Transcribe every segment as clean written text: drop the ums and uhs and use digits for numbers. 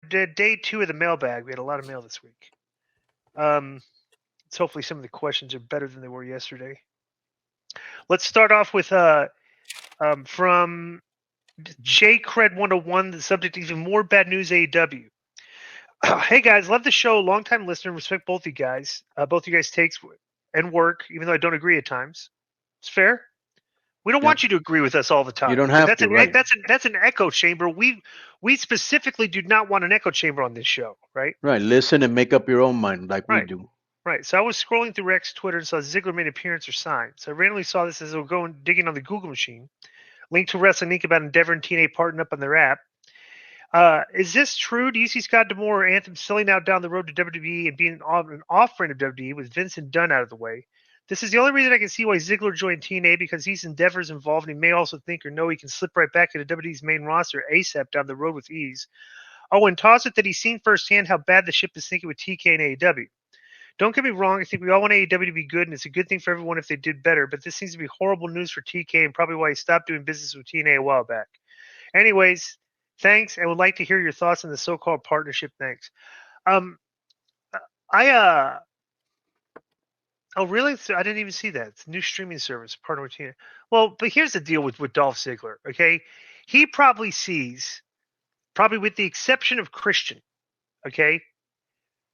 day 2 of the mailbag. We had a lot of mail this week. So hopefully some of the questions are better than they were yesterday. Let's start off with from JCred101. The subject: even more bad news AEW. Hey guys, love the show. Long time listener. Respect both you guys. Both you guys takes and work, even though I don't agree at times. It's fair. We don't want you to agree with us all the time. You don't have to, right? That's an echo chamber. We specifically do not want an echo chamber on this show, right? Right. Listen and make up your own mind like we Right. do. Right. So I was scrolling through Rex Twitter and saw Ziggler made an appearance or sign. So I randomly saw this as I was going digging on the Google machine. Link to Wrestling Inc. about Endeavor and TNA partnering up on their app. Is this true? Do you see Scott D'Amore or Anthem selling out down the road to WWE and being an off-brand of WWE with Vince and Dunn out of the way? This is the only reason I can see why Ziggler joined TNA, because he's Endeavor's involved, and he may also think or know he can slip right back into WWE's main roster ASAP down the road with ease. Oh, and toss it that he's seen firsthand how bad the ship is sinking with TK and AEW. Don't get me wrong, I think we all want AEW to be good, and it's a good thing for everyone if they did better, but this seems to be horrible news for TK and probably why he stopped doing business with TNA a while back. Anyways, thanks. I would like to hear your thoughts on the so-called partnership. Thanks. Oh, really? So I didn't even see that. It's a new streaming service, partner with TNA. Well, but here's the deal with Dolph Ziggler, okay? He probably sees, probably with the exception of Christian, okay?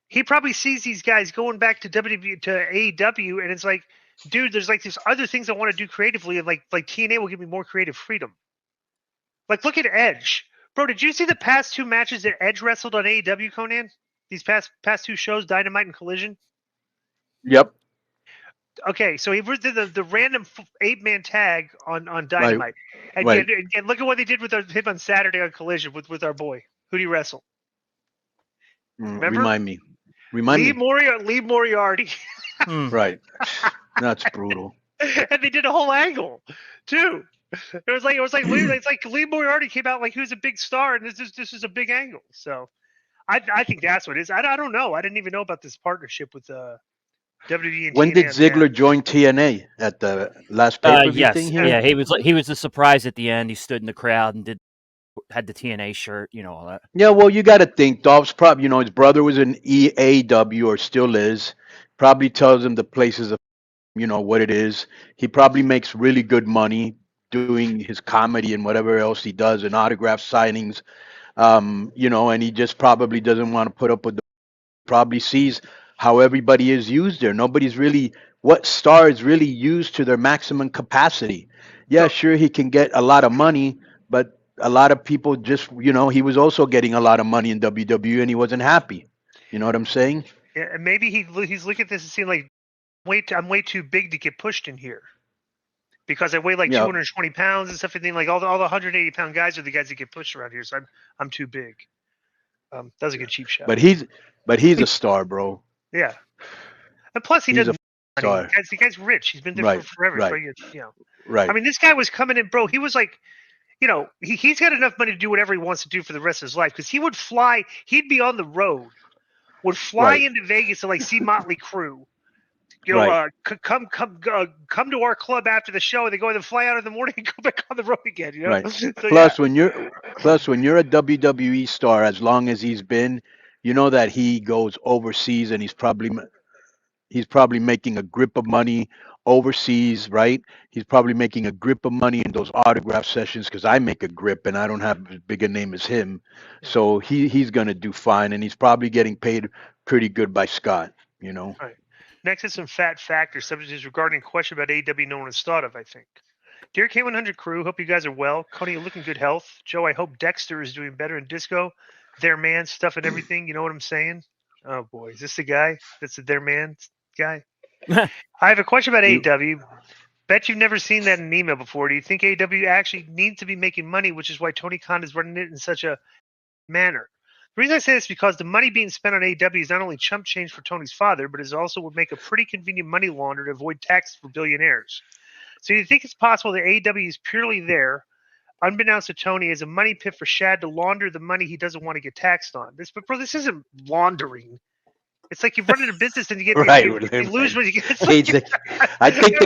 He probably sees these guys going back to WWE, to AEW, and it's like, dude, there's like these other things I want to do creatively, and like TNA will give me more creative freedom. Like, look at Edge. Bro, did you see the past 2 matches that Edge wrestled on AEW, Conan? These past 2 shows, Dynamite and Collision? Yep. Okay, so he did the random 8-man tag on Dynamite. Right. And look at what they did with him on Saturday on Collision with our boy. Who'd he wrestle? Remember? Remind me. Lee Moriarty. Right. That's brutal. And they did a whole angle, too. It's like Lee Moriarty came out like he was a big star, and this is a big angle. So I think that's what it is. I don't know. I didn't even know about this partnership with WWE and When TNA. did Ziggler join TNA? At the last pay-per-view yes. thing here? Yeah, he was the surprise at the end. He stood in the crowd and had the TNA shirt, all that. Yeah, well, you got to think Dolph's probably, his brother was in EAW or still is. Probably tells him the places of, what it is. He probably makes really good money doing his comedy and whatever else he does and autograph signings. And he just probably doesn't want to put up with probably sees how everybody is used there. Nobody's really, what star is really used to their maximum capacity. Yeah, sure, he can get a lot of money, but a lot of people just, he was also getting a lot of money in WWE and he wasn't happy. You know what I'm saying? Yeah, and maybe he's looking at this and seeing like, I'm way too big to get pushed in here. Because I weigh like 220 pounds and stuff, and then like all the 180-pound guys are the guys that get pushed around here, so I'm too big. That was a good cheap shot. But he's a star, bro. Yeah, and plus he doesn't. The guy's rich. He's been there for forever. Right. So, Right. I mean, this guy was coming in, bro. He was like, he's got enough money to do whatever he wants to do for the rest of his life. Because he would fly. He'd be on the road. Would fly into Vegas to like see Motley Crue. Come to our club after the show, and they go and fly out in the morning and go back on the road again. Right. So, when you're a WWE star, as long as he's been, that he goes overseas and he's probably making a grip of money overseas, right? He's probably making a grip of money in those autograph sessions because I make a grip and I don't have as big a name as him, so he's gonna do fine, and he's probably getting paid pretty good by Scott. Right. Next is some fat factors. Subject is regarding a question about AEW no one has thought of, I think. Dear K100 crew, hope you guys are well. Coney, you look in good health. Joe, I hope Dexter is doing better in disco. Their man stuff and everything. You know what I'm saying? Oh, boy. Is this the guy? That's the their man guy? I have a question about AEW. Bet you've never seen that in an email before. Do you think AEW actually needs to be making money, which is why Tony Khan is running it in such a manner? The reason I say this is because the money being spent on AEW is not only chump change for Tony's father, but it also would make a pretty convenient money launder to avoid taxes for billionaires. So you think it's possible that AEW is purely there, unbeknownst to Tony, as a money pit for Shad to launder the money he doesn't want to get taxed on? This isn't laundering. It's like you're running a business and you get Right. you lose when you get. It's Cage like, I think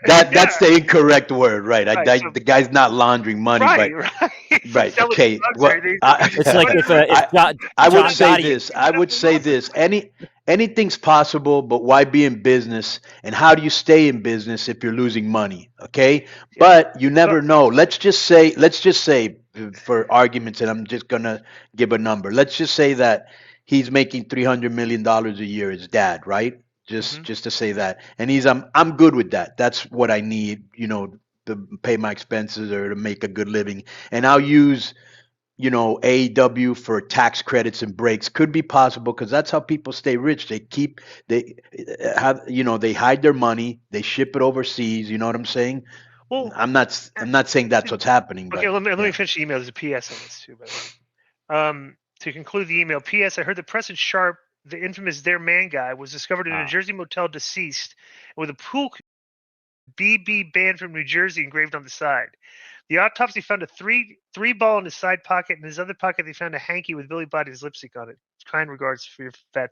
that's the incorrect word, right? Right, so- The guy's not laundering money, right. but Like selling okay. drugs Well, or anything. It's like if I would John say Gotti. this. I would say this. Anything's possible, but why be in business? And how do you stay in business if you're losing money? Okay, but you never know. Let's just say, for arguments, and I'm just gonna give a number. Let's just say that he's making $300 million a year. His dad, right? Just to say that, and I'm good with that. That's what I need, to pay my expenses or to make a good living, and I'll use AEW for tax credits and breaks. Could be possible because that's how people stay rich. They have, they hide their money, they ship it overseas. You know what I'm saying? Well, I'm not saying that's what's happening. okay, But let me finish the email. There's a PS on this too, by the way. To conclude the email, PS, I heard that Preston Sharp, the infamous Their Man guy, was discovered in a Jersey motel deceased with a pool BB band from New Jersey engraved on the side. The autopsy found a three ball in his side pocket. In his other pocket, they found a hanky with Billy Body's lipstick on it. Kind regards for your fat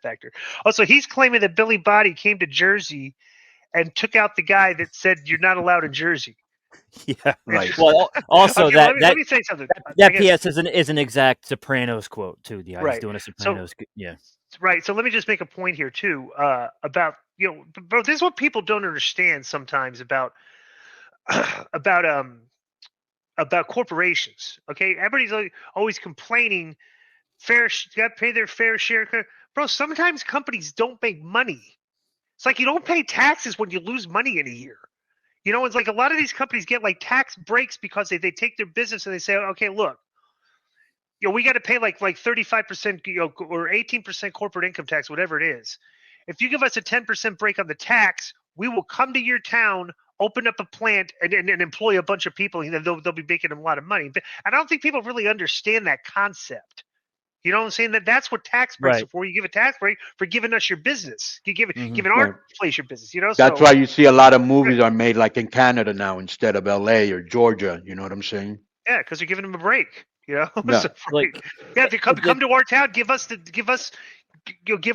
factor. Also, he's claiming that Billy Body came to Jersey and took out the guy that said you're not allowed in Jersey. Yeah, right. Well, also Okay, let me say something. That PS is an exact Sopranos quote too. Yeah, Right. He's doing a Sopranos. Yeah. Right. So let me just make a point here too about bro. This is what people don't understand sometimes about about corporations. Okay, everybody's always complaining. Got to pay their fair share, bro. Sometimes companies don't make money. It's like you don't pay taxes when you lose money in a year. It's like a lot of these companies get like tax breaks because they take their business and they say, okay, look, we got to pay like 35%, or 18% corporate income tax, whatever it is. If you give us a 10% break on the tax, we will come to your town, open up a plant, and employ a bunch of people, and they'll be making them a lot of money. But I don't think people really understand that concept. You know what I'm saying? That's what tax breaks are for. You give a tax break for giving us your business. You giving our place your business. That's why you see a lot of movies are made like in Canada now instead of LA or Georgia. You know what I'm saying? Yeah, because they're giving them a break. Yeah. If they come to our town, give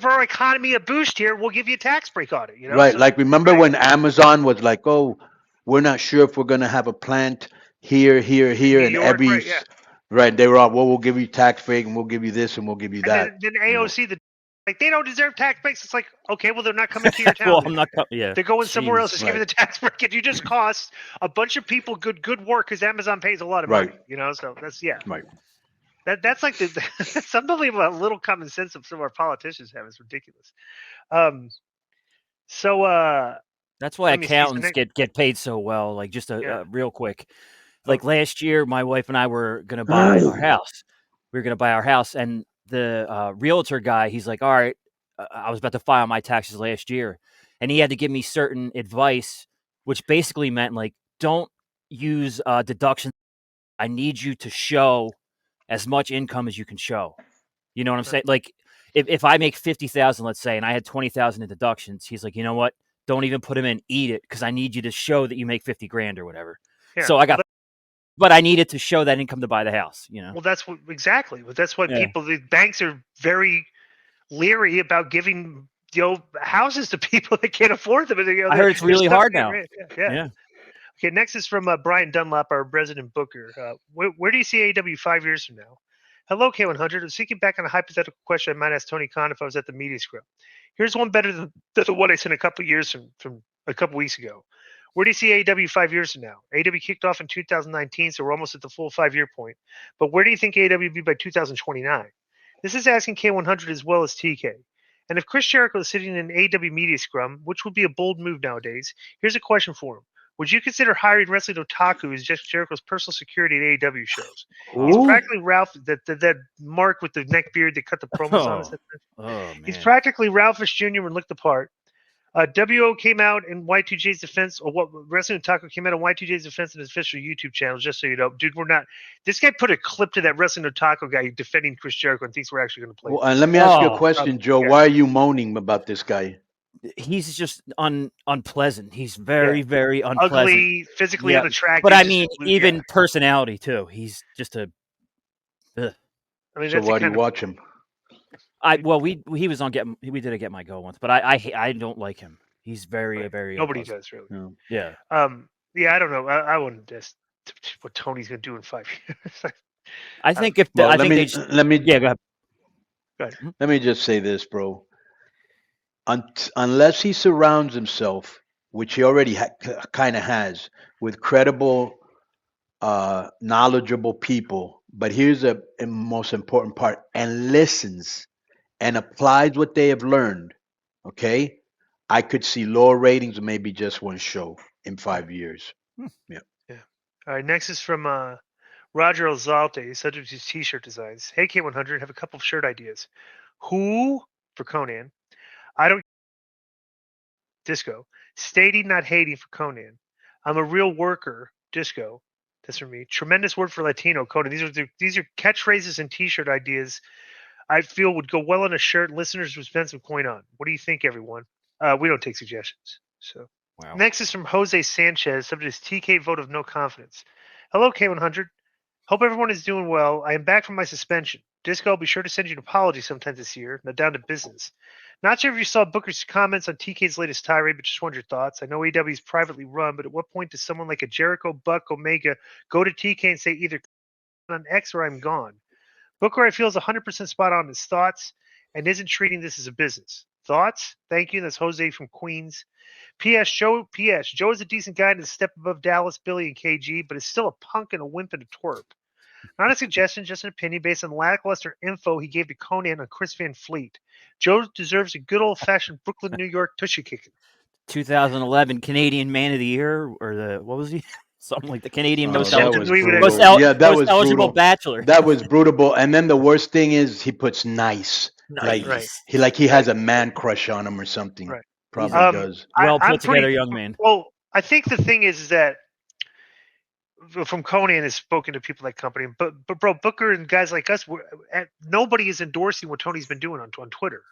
our economy a boost here. We'll give you a tax break on it. Right. So, like remember when Amazon was like, "Oh, we're not sure if we're gonna have a plant here, and York, every." Right. They were all, well, we'll give you tax break and we'll give you this and we'll give you that. Then AOC, they don't deserve tax breaks. It's like, okay, well, they're not coming to your town. Well, I'm not. Yeah. They're going somewhere else. Just giving the tax break. And you just cost a bunch of people good work because Amazon pays a lot of money. So that's Right. That's like that's unbelievable. Little common sense some of our politicians have. It's ridiculous. That's why accountants get paid so well. Like just real quick. Like last year, my wife and I were going to buy our house. We were going to buy our house, and the realtor guy, he's like, all right, I was about to file my taxes last year, and he had to give me certain advice, which basically meant like, don't use deductions. I need you to show as much income as you can show. You know what I'm saying? Like if I make 50,000, let's say, and I had 20,000 in deductions, he's like, you know what? Don't even put them in, eat it. Cause I need you to show that you make 50 grand or whatever. Yeah. So I got, but I needed to show that income to buy the house, Well, that's what exactly. That's why the banks are very leery about giving houses to people that can't afford them. I heard it's really hard now. Yeah. Okay, next is from Brian Dunlap, our resident booker. Where do you see AEW 5 years from now? Hello, K100. I'm thinking back on a hypothetical question I might ask Tony Khan if I was at the media scrum. Here's one better than the one I sent a couple years from a couple weeks ago. Where do you see AEW 5 years from now? AEW kicked off in 2019, so we're almost at the full 5-year point. But where do you think AEW will be by 2029? This is asking K100 as well as TK. And if Chris Jericho is sitting in an AEW media scrum, which would be a bold move nowadays, here's a question for him. Would you consider hiring Wrestling Otaku as just Jericho's personal security at AEW shows? Ooh. He's practically Ralph, that Mark with the neck beard that cut the promos on us. He's practically Ralphus Jr. when looked apart. WO came out in Y2J's defense, or what Wrestling Otaku came out in Y2J's defense in his official YouTube channel, just so you know. Dude, we're not. This guy put a clip to that Wrestling Otaku guy defending Chris Jericho and thinks we're actually going to play. Well, let me ask you a question, Joe. Yeah. Why are you moaning about this guy? He's just unpleasant. He's very, very unpleasant. Ugly, physically unattractive. But I mean, even personality too. He's just a. I mean, so why do you watch him? he was on we did a Get My Go once, but I don't like him. He's very very nobody unpleasant. does really. Yeah. Yeah, I don't know. I wouldn't just what Tony's gonna do in 5 years. I think let me yeah, go ahead. Go ahead. Let me just say this, bro. Unless he surrounds himself, which he already kind of has, with credible, knowledgeable people. But here's a most important part: and listens and applies what they have learned. Okay, I could see lower ratings, maybe just one show in 5 years. Yeah. Yeah. All right. Next is from Roger Elzalte, subject to T-shirt designs. Hey K100, have a couple of shirt ideas. Who for Conan? I don't Disco. Stating, not hating for Conan. I'm a real worker. Disco. That's for me. Tremendous word for Latino. Conan. These are catchphrases and T-shirt ideas. I feel would go well on a shirt. Listeners would spend some coin on. What do you think, everyone? We don't take suggestions. So Wow. Next is from Jose Sanchez, subject is TK vote of no confidence. Hello, K100. Hope everyone is doing well. I am back from my suspension. Disco, I'll be sure to send you an apology sometime this year. Now down to business. Not sure if you saw Booker's comments on TK's latest tirade, but just wondered your thoughts. I know AEW is privately run, but at what point does someone like a Jericho, Buck, Omega go to TK and say either on X or I'm gone? Booker, I feel, is 100% spot on his thoughts and isn't treating this as a business. Thoughts? Thank you. That's Jose from Queens. P.S. Joe is a decent guy and is a step above Dallas, Billy, and KG, but is still a punk and a wimp and a twerp. Not a suggestion, just an opinion based on lackluster info he gave to Conan on Chris Van Fleet. Joe deserves a good old-fashioned Brooklyn, New York tushy kicking. 2011 Canadian Man of the Year, or what was he? Something like the Canadian most eligible bachelor. That was brutal. And then the worst thing is he puts nice. He has a man crush on him or something. Right. Probably does. Well put together young man. Well, I think the thing is that from Conan has spoken to people like company, but bro, Booker and guys like us, nobody is endorsing what Tony's been doing on Twitter,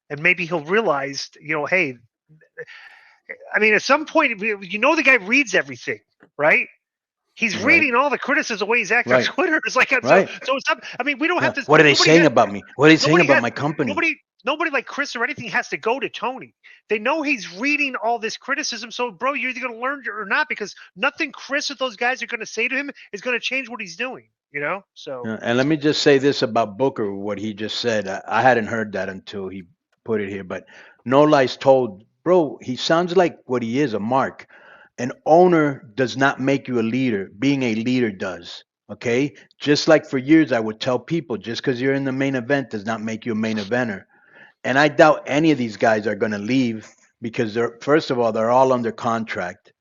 and maybe he'll realize, hey, I mean, at some point, the guy reads everything, right? He's reading all the criticism the way he's acting on Twitter. It's like, so it's up. I mean, we don't have to. What are they saying about me? What are they saying about my company? Nobody like Chris or anything has to go to Tony. They know he's reading all this criticism. So, bro, you're either going to learn or not, because nothing Chris or those guys are going to say to him is going to change what he's doing, So. And let me just say this about Booker, what he just said. I hadn't heard that until he put it here. But no lies told, bro, he sounds like what he is, a mark. An owner does not make you a leader. Being a leader does. Okay? Just like for years, I would tell people, just because you're in the main event does not make you a main eventer. And I doubt any of these guys are going to leave because first of all, they're all under contract.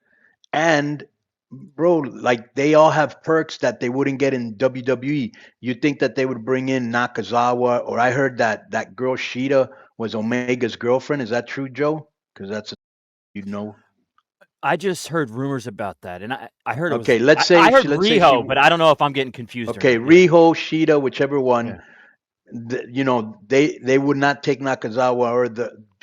And bro, like they all have perks that they wouldn't get in WWE. You'd think that they would bring in Nakazawa, or I heard that girl Shida was Omega's girlfriend. Is that true, Joe? Because that's I just heard rumors about that, and I heard it was. Let's say I heard Riho, but I don't know if I'm getting confused. Okay, Riho, Shida, whichever one. Yeah. They would not take Nakazawa or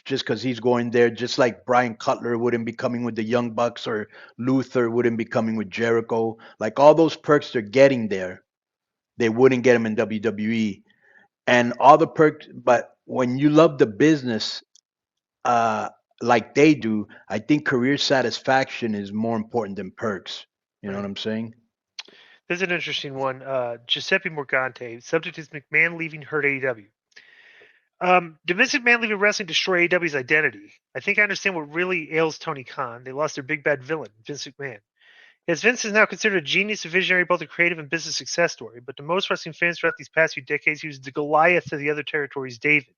just because he's going there, just like Brian Cutler wouldn't be coming with the Young Bucks or Luther wouldn't be coming with Jericho. Like all those perks they're getting there, they wouldn't get them in WWE. And all the perks, but when you love the business like they do, I think career satisfaction is more important than perks. You know what I'm saying? This is an interesting one. Giuseppe Morgante, subject is McMahon leaving hurt AEW. Did Vince McMahon leaving wrestling destroy AEW's identity? I think I understand what really ails Tony Khan. They lost their big bad villain, Vince McMahon. Yes, Vince is now considered a genius, a visionary, both a creative and business success story. But to most wrestling fans throughout these past few decades, he was the Goliath to the other territories' David.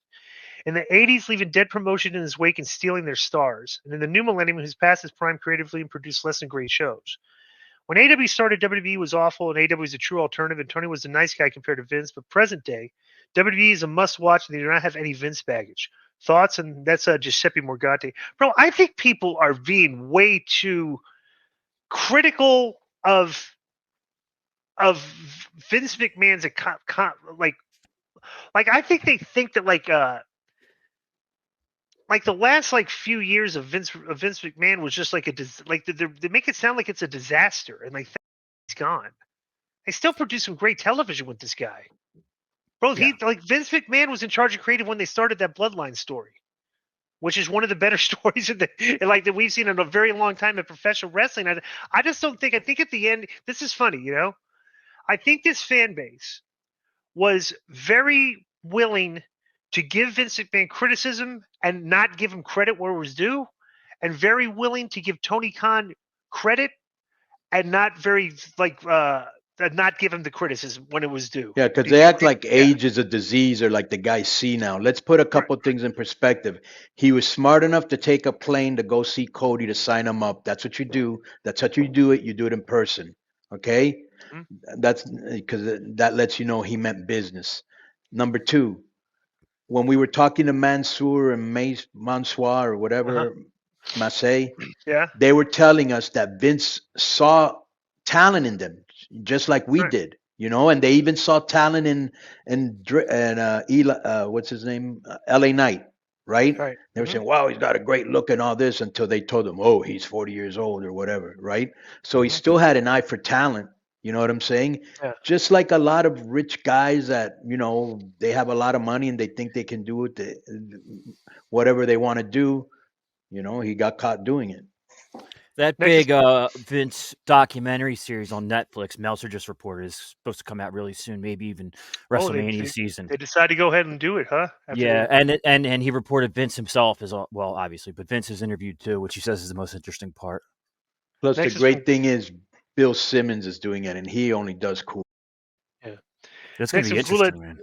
In the 80s, leaving dead promotion in his wake and stealing their stars. And in the new millennium, he's past his prime creatively and produced less than great shows. When AW started, WWE was awful, and AW was a true alternative, and Tony was a nice guy compared to Vince. But present day, WWE is a must-watch, and they do not have any Vince baggage. Thoughts? And that's Giuseppe Morgante. Bro, I think people are being way too critical of Vince McMahon's like I think they think that like the last few years of Vince McMahon was just they make it sound like it's a disaster, and he's gone. They still produce some great television with this guy. Bro, Vince McMahon was in charge of creative when they started that Bloodline story, which is one of the better stories that we've seen in a very long time in professional wrestling. I just don't think. I think at the end, this is funny, I think this fan base was very willing to give Vince McMahon criticism and not give him credit where it was due, and very willing to give Tony Khan credit and not not give him the criticism when it was due. Yeah, because they act like age is a disease or like the guy see now. Let's put a couple things in perspective. He was smart enough to take a plane to go see Cody to sign him up. That's what you do. That's how you do it. You do it in person. Okay? Mm-hmm. That's because that lets you know he meant business. Number two, when we were talking to Mansoor and Mansoir or whatever, Massey, they were telling us that Vince saw talent in them, just like we did, and they even saw talent in what's his name, LA Knight, right? They were saying, wow, he's got a great look and all this, until they told him, oh, he's 40 years old or whatever, right? So he still had an eye for talent. You know what I'm saying? Yeah. Just like a lot of rich guys that, they have a lot of money and they think they can do it, whatever they want to do. He got caught doing it. That big Vince documentary series on Netflix, Meltzer just reported, is supposed to come out really soon, maybe even WrestleMania season. They decided to go ahead and do it, huh? Absolutely. Yeah, and he reported Vince himself as well, obviously, but Vince is interviewed too, which he says is the most interesting part. Plus, the great thing is Bill Simmons is doing it, and he only does cool. Yeah, that's gonna be interesting, man.